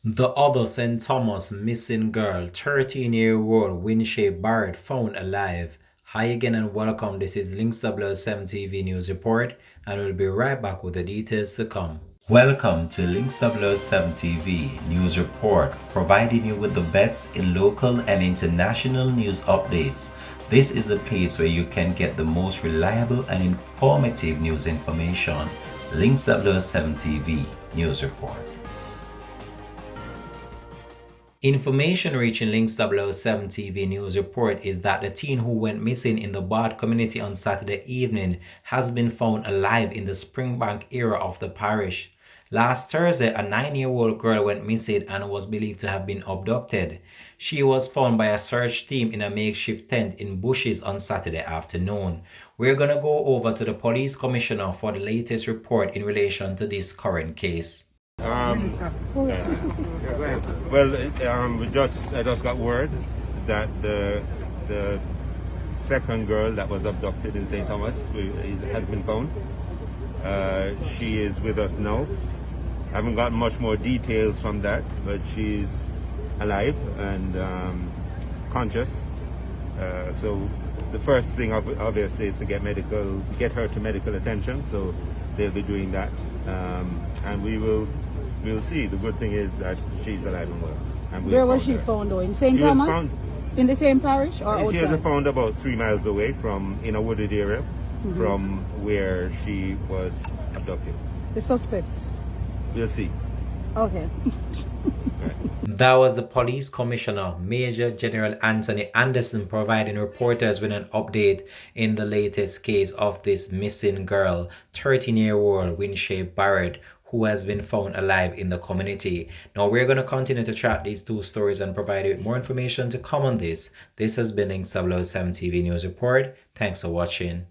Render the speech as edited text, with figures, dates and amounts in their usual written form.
The other St. Thomas missing girl, 13-year-old Winshae Barrett, found alive. Hi again and welcome. This is Links 007 TV News Report, and we'll be right back with the details to come. Welcome to Links 007 TV News Report, providing you with the best in local and international news updates. This is a place where you can get the most reliable and informative news information. Links 007 TV News Report. Information reaching Links 007 TV News Report is that the teen who went missing in the Bard community on Saturday evening has been found alive in the Springbank area of the parish. Last Thursday, a 9-year-old girl went missing and was believed to have been abducted. She was found by a search team in a makeshift tent in bushes on Saturday afternoon. We're going to go over to the police commissioner for the latest report in relation to this current case. I just got word that the second girl that was abducted in St. Thomas has been found. She is with us now. I haven't gotten much more details from that, but she's alive and conscious. So the first thing obviously is to get her to medical attention. So they'll be doing that, and we'll see. The good thing is that she's alive and well. And where was she found though? In St. Thomas? In the same parish or outside? She was found about 3 miles away in a wooded area from where she was abducted. The suspect? We'll see. Okay. Right. That was the police commissioner, Major General Anthony Anderson, providing reporters with an update in the latest case of this missing girl, 13-year-old Winshae Barrett, who has been found alive in the community. Now we're going to continue to track these two stories and provide you with more information to come on this. This has been Links 007 TV News Report. Thanks for watching.